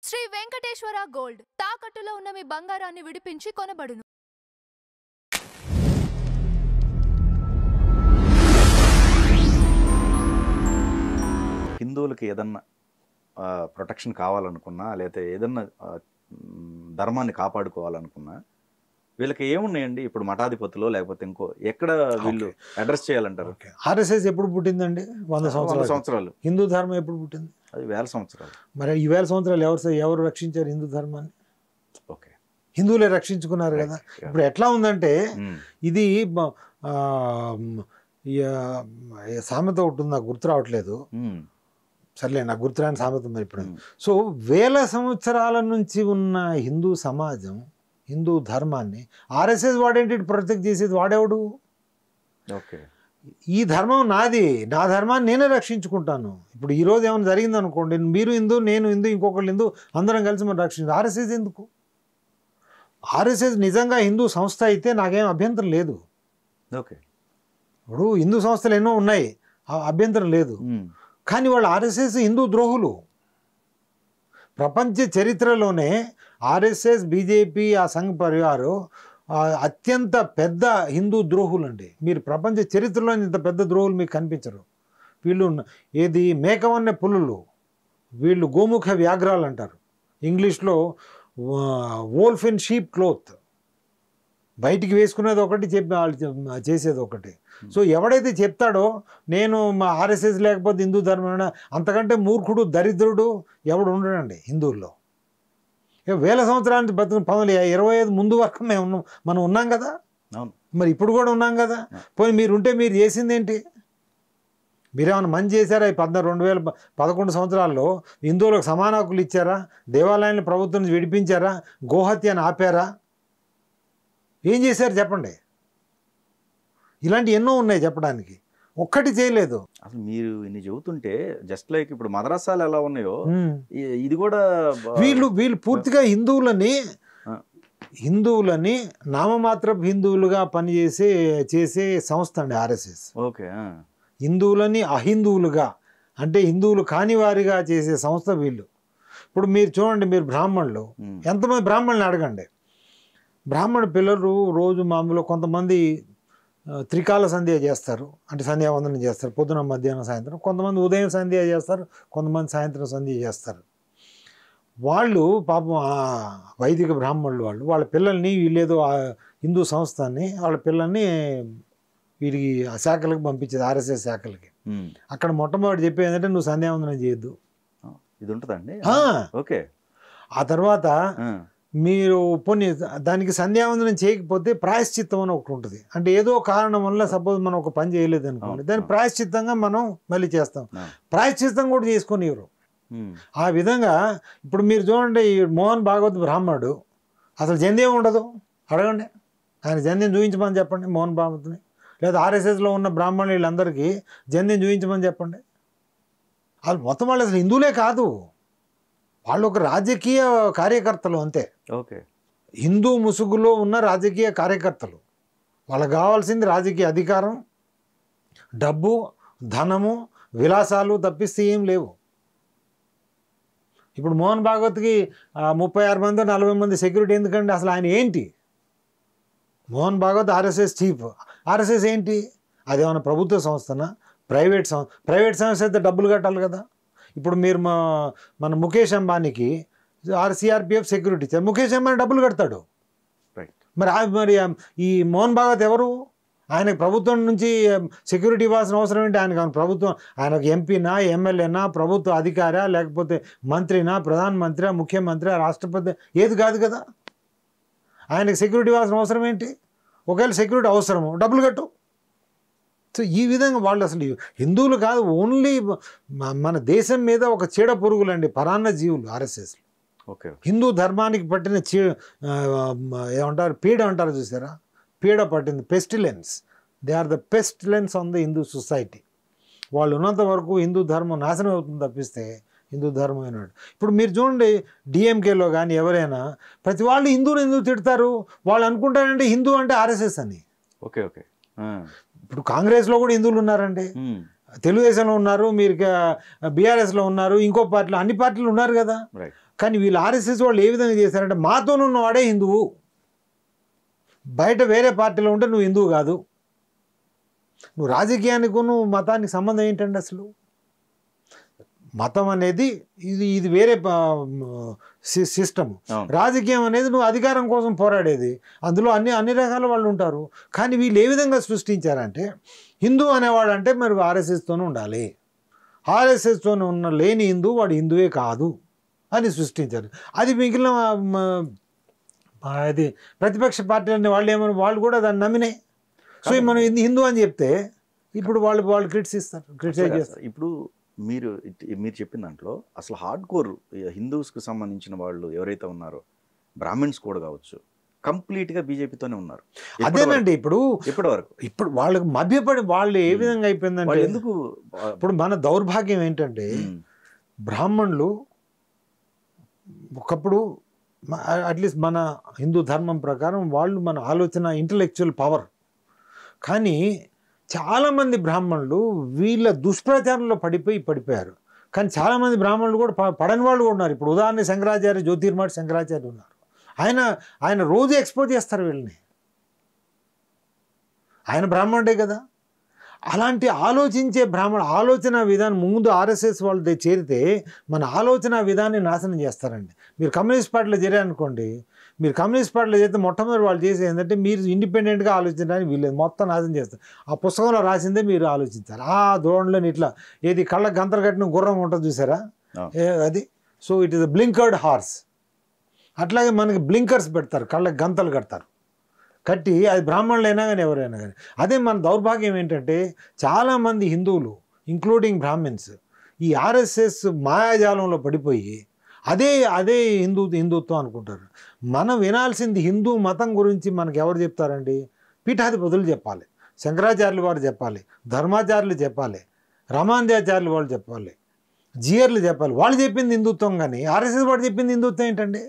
Shri Venkateswara gold తాకట్టులో ఉన్న మీ బంగారాన్ని విడిపించి కొనబడును. హిందువులకి ఏదన్నా ప్రొటెక్షన్ కావాలనుకున్నా లేకపోతే ఏదన్నా ధర్మాన్ని కాపాడుకోవాలనుకున్నా వీళ్ళకి ఏమున్నాయండి? ఇప్పుడు మఠాధిపతులు లేకపోతే ఇంకో ఎక్కడ వీళ్ళు అడ్రస్ చేయాలంటారు? ఆర్ఎస్ఎస్ ఎప్పుడు పుట్టిందండి? 100 సంవత్సరాలు. హిందూ ధర్మం ఎప్పుడు పుట్టింది? అది 1000 సంవత్సరాలు. మరి ఈ 1000 సంవత్సరాలు ఎవరు రక్షించారు హిందూ ధర్మాన్ని? ఓకే, హిందువులే రక్షించుకున్నారు కదా. ఇప్పుడు ఎట్లా ఉందంటే ఇది సామెత ఒకటి నాకు గుర్తు రావట్లేదు, సర్లే నాకు గుర్తురాని సామెత ఉంది ఇప్పుడు. సో 1000 సంవత్సరాల నుంచి ఉన్న హిందూ సమాజం, హిందూ ధర్మాన్ని ఆర్ఎస్ఎస్ వాడేంటి ప్రొటెక్ట్ చేసేది? వాడేవాడు? ఓకే, ఈ ధర్మం నాది, నా ధర్మాన్ని నేనే రక్షించుకుంటాను. ఇప్పుడు ఈరోజు ఏమైనా జరిగింది అనుకోండి, మీరు హిందూ, నేను హిందూ, ఇంకొకళ్ళు హిందూ, అందరం కలిసి మనం రక్షించు. ఆర్ఎస్ఎస్ ఎందుకు? ఆర్ఎస్ఎస్ నిజంగా హిందూ సంస్థ అయితే నాకేం అభ్యంతరం లేదు. ఓకే, ఇప్పుడు హిందూ సంస్థలు ఎన్నో ఉన్నాయి, అభ్యంతరం లేదు. కానీ వాళ్ళు ఆర్ఎస్ఎస్ హిందూ ద్రోహులు. ప్రపంచ చరిత్రలోనే ఆర్ఎస్ఎస్, బీజేపీ, ఆ సంఘ్ పరివారు అత్యంత పెద్ద హిందూ ద్రోహులు అండి. మీరు ప్రపంచ చరిత్రలో ఇంత పెద్ద ద్రోహులు మీకు కనిపించరు. వీళ్ళు ఏది మేకవన్నె పులులు, వీళ్ళు గోముఖ వ్యాఘ్రాలు అంటారు. ఇంగ్లీష్లో వోల్ఫ్ ఇన్ షీప్ క్లోత్. బయటికి వేసుకునేది ఒకటి, చెప్పి వాళ్ళు చేసేది ఒకటి. సో ఎవడైతే చెప్తాడో నేను మా ఆర్ఎస్ఎస్ లేకపోతే హిందూ ధర్మం, అంతకంటే మూర్ఖుడు, దరిద్రుడు ఎవడు ఉండడండి హిందువుల్లో. 1000 సంవత్సరాల నుంచి బతుకు 1925 ముందు వరకు మనం ఉన్నాం కదా. మరి ఇప్పుడు కూడా ఉన్నాం కదా. పోయి మీరుంటే మీరు చేసిందేంటి? మీరేమైనా మంచి చేశారా? ఈ 2011 సంవత్సరాల్లో హిందువులకు సమాన హక్కులు ఇచ్చారా? దేవాలయాన్ని ప్రభుత్వం నుంచి విడిపించారా? గోహత్యను ఆపారా? ఏం చేశారు చెప్పండి? ఇలాంటి ఎన్నో ఉన్నాయి చెప్పడానికి, ఒక్కటి చేయలేదు. అసలు మీరు ఇన్ని చెబుతుంటే జస్ట్ లైక్ ఇప్పుడు మద్రసాలు ఎలా ఉన్నాయో ఇది కూడా వీళ్ళు పూర్తిగా హిందువులని నామమాత్రపు హిందువులుగా చేసే సంస్థ అండి ఆర్ఎస్ఎస్. ఓకే, హిందువులని అహిందువులుగా, అంటే హిందువులు కాని వారిగా చేసే సంస్థ వీళ్ళు. ఇప్పుడు మీరు చూడండి, మీరు బ్రాహ్మణులు, ఎంతమంది బ్రాహ్మణులు అడగండి. బ్రాహ్మణ పిల్లలు రోజు మామూలు కొంతమంది త్రికాల సంధ్య చేస్తారు, అంటే సంధ్యావందనం చేస్తారు, పొద్దున, మధ్యాహ్నం, సాయంత్రం. కొంతమంది ఉదయం సంధ్య చేస్తారు, కొంతమంది సాయంత్రం సంధ్య చేస్తారు. వాళ్ళు పాపం వైదిక బ్రాహ్మణులు వాళ్ళ పిల్లల్ని, వీళ్ళేదో హిందూ సంస్థని వాళ్ళ పిల్లల్ని వీరికి ఆ శాఖలకు పంపించేది, ఆర్ఎస్ఎస్ శాఖలకి. అక్కడ మొట్టమొదటి చెప్పేది ఏంటంటే నువ్వు సంధ్యావందనం చేయొద్దు. ఇది ఉంటుందండి. ఓకే, ఆ తర్వాత మీరు దానికి సంధ్యావందనం చేయకపోతే ప్రాయశ్చిత్తం అని ఒకటి ఉంటుంది. అంటే ఏదో కారణం వల్ల సపోజ్ మనం ఒక పని చేయలేదు అనుకోండి, దాన్ని ప్రాయశ్చిత్తంగా మనం మళ్ళీ చేస్తాం. ప్రాయశ్చిత్తం కూడా చేసుకొని ఎవరు ఆ విధంగా. ఇప్పుడు మీరు చూడండి, ఈ మోహన్ భాగవత్ బ్రాహ్మణుడు, అసలు జంధ్యం ఉండదు. అడగండి, ఆయన జంధ్యం చూపించమని చెప్పండి మోహన్ భాగవత్ని. లేదా ఆర్ఎస్ఎస్లో ఉన్న బ్రాహ్మణులు వీళ్ళందరికీ జంధ్యం చూపించమని చెప్పండి. వాళ్ళు మొత్తం వాళ్ళు అసలు హిందువులే కాదు, వాళ్ళు ఒక రాజకీయ కార్యకర్తలు అంతే. ఓకే, హిందూ ముసుగులో ఉన్న రాజకీయ కార్యకర్తలు. వాళ్ళకి కావాల్సింది రాజకీయ అధికారం, డబ్బు, ధనము, విలాసాలు తప్పిస్తే ఏం లేవు. ఇప్పుడు మోహన్ భాగవత్కి 36 మంది 40 మంది సెక్యూరిటీ ఎందుకండి? అసలు ఆయన ఏంటి? Mohan Bhagwat RSS chief. RSS ఏంటి? అదేమన్నా ప్రభుత్వ సంస్థనా? ప్రైవేట్ సంస్థ అయితే డబ్బులు కట్టాలి కదా. ఇప్పుడు మీరు మన ముఖేష్ అంబానీకి సిఆర్పిఎఫ్ సెక్యూరిటీ ఇచ్చారు, ముఖేష్ అంబానీ డబ్బులు కడతాడు. మరి ఈ మోహన్ భాగవత్ ఎవరు? ఆయనకు ప్రభుత్వం నుంచి సెక్యూరిటీ ఇవ్వాల్సిన అవసరం ఏంటి? ఆయనకు ఎంపీనా, ఎమ్మెల్యేనా, ప్రభుత్వ అధికారా, లేకపోతే మంత్రినా, ప్రధానమంత్రి, ముఖ్యమంత్రి, రాష్ట్రపతి, ఏది కాదు కదా. ఆయనకు సెక్యూరిటీ ఇవ్వాల్సిన అవసరం ఏంటి? ఒకవేళ సెక్యూరిటీ అవసరము, డబ్బులు కట్టు. సో ఈ విధంగా వాళ్ళు అసలు హిందువులు కాదు, ఓన్లీ మన దేశం మీద ఒక చీడ పురుగులండి, పరాన్న జీవులు ఆర్ఎస్ఎస్లు. ఓకే, హిందూ ధర్మానికి పట్టిన ఏమంటారు, పీడ అంటారు చూసారా, పీడ పట్టింది, pestilence. They are the pestilence on the Hindu society. వాళ్ళు ఉన్నంత వరకు హిందూ ధర్మం నాశనం అవుతుంది తప్పిస్తే హిందూ ధర్మం అయినాడు. ఇప్పుడు మీరు చూడండి, డిఎంకేలో కానీ ఎవరైనా ప్రతి వాళ్ళు హిందువులు ఎందుకు తిడతారు? వాళ్ళు అనుకుంటారంటే హిందూ అంటే ఆర్ఎస్ఎస్ అని. Okay, okay. ఇప్పుడు కాంగ్రెస్లో కూడా హిందువులు ఉన్నారండి, తెలుగుదేశంలో ఉన్నారు, మీరు బీఆర్ఎస్లో ఉన్నారు, ఇంకో పార్టీలో, అన్ని పార్టీలు ఉన్నారు కదా. కానీ వీళ్ళు ఆర్ఎస్ఎస్ వాళ్ళు ఏ విధంగా చేశారంటే మాతోనున్నవాడే హిందువు, బయట వేరే పార్టీలో ఉంటే నువ్వు హిందువు కాదు. నువ్వు రాజకీయానికి నువ్వు మతానికి సంబంధం ఏంటండి అసలు? మతం అనేది ఇది వేరే సిస్టమ్. రాజకీయం అనేది నువ్వు అధికారం కోసం పోరాడేది, అందులో అన్ని రకాల వాళ్ళు ఉంటారు. కానీ వీళ్ళు ఏ విధంగా సృష్టించారంటే హిందూ అనేవాడు అంటే మరి ఆర్ఎస్ఎస్తోనే ఉండాలి, ఆర్ఎస్ఎస్తోనే ఉన్న లేని హిందూ వాడు హిందువే కాదు అని సృష్టించారు. అది మిగిలిన అది ప్రతిపక్ష పార్టీ అనే వాళ్ళు కూడా దాన్ని నమ్మినాయి. సో మనం హిందూ అని చెప్తే ఇప్పుడు వాళ్ళు క్రిటిసైజ్ చేస్తారు. ఇప్పుడు మీరు చెప్పిన దాంట్లో అసలు హార్డ్ కోర్ హిందూస్కి సంబంధించిన వాళ్ళు ఎవరైతే ఉన్నారో బ్రాహ్మిన్స్ కూడా కావచ్చు, కంప్లీట్గా బీజేపీతోనే ఉన్నారు. అదేనండి ఇప్పటి వరకు ఇప్పుడు వాళ్ళకి మభ్యపడి వాళ్ళు ఏ విధంగా అయిపోయిందంటే, ఎందుకు ఇప్పుడు మన దౌర్భాగ్యం ఏంటంటే బ్రాహ్మణులు ఒకప్పుడు అట్లీస్ట్ మన హిందూ ధర్మం ప్రకారం వాళ్ళు మన ఆలోచన ఇంటలెక్చువల్ పవర్. కానీ చాలామంది బ్రాహ్మణులు వీళ్ళ దుష్ప్రచారంలో పడిపోయారు. కానీ చాలామంది బ్రాహ్మణులు కూడా పడని వాళ్ళు కూడా ఉన్నారు. ఇప్పుడు ఉదాహరణ శంకరాచార్య, జ్యోతిర్మఠ శంకరాచార్య ఉన్నారు. ఆయన రోజు ఎక్స్పోజ్ చేస్తారు వీళ్ళని. ఆయన బ్రాహ్మణుడే కదా. అలాంటి ఆలోచించే ఆలోచన విధానం ముందు ఆర్ఎస్ఎస్ వాళ్ళు చేరితే మన ఆలోచన విధాన్ని నాశనం చేస్తారండి. మీరు కమ్యూనిస్ట్ పార్టీలో చేరారనుకోండి, మీరు కమ్యూనిస్ట్ పార్టీలో చేస్తే మొట్టమొదటి వాళ్ళు చేసేది ఏంటంటే మీరు ఇండిపెండెంట్గా ఆలోచించడానికి వీళ్ళు మొత్తం నాశనం చేస్తారు. ఆ పుస్తకంలో రాసిందే మీరు ఆలోచించారు. ఆ ధోరణిలో ఇట్లా ఏది కళ్ళ గంతలు కట్టిన గుర్రం ఉంటుంది చూసారా, అది. So it is a blinkered horse. అట్లాగే మనకి బ్లింకర్స్ పెడతారు, కళ్ళకి గంతలు కట్టి అది బ్రాహ్మణులైనా కానీ ఎవరైనా కానీ. అదే మన దౌర్భాగ్యం ఏంటంటే చాలామంది హిందువులు ఇంక్లూడింగ్ బ్రాహ్మిన్స్ ఈ ఆర్ఎస్ఎస్ మాయాజాలంలో పడిపోయి అదే హిందుత్వం అనుకుంటారు. మనం వినాల్సింది హిందూ మతం గురించి మనకు ఎవరు చెప్తారండి? పీఠాధిపతులు చెప్పాలి, శంకరాచార్యులు వారు చెప్పాలి, ధర్మాచార్యులు చెప్పాలి, రామానుజాచార్యులు వాళ్ళు చెప్పాలి, జీయర్లు చెప్పాలి. వాళ్ళు చెప్పింది హిందుత్వం. కానీ ఆర్ఎస్ఎస్ వాడు చెప్పింది హిందుత్వం ఏంటండి?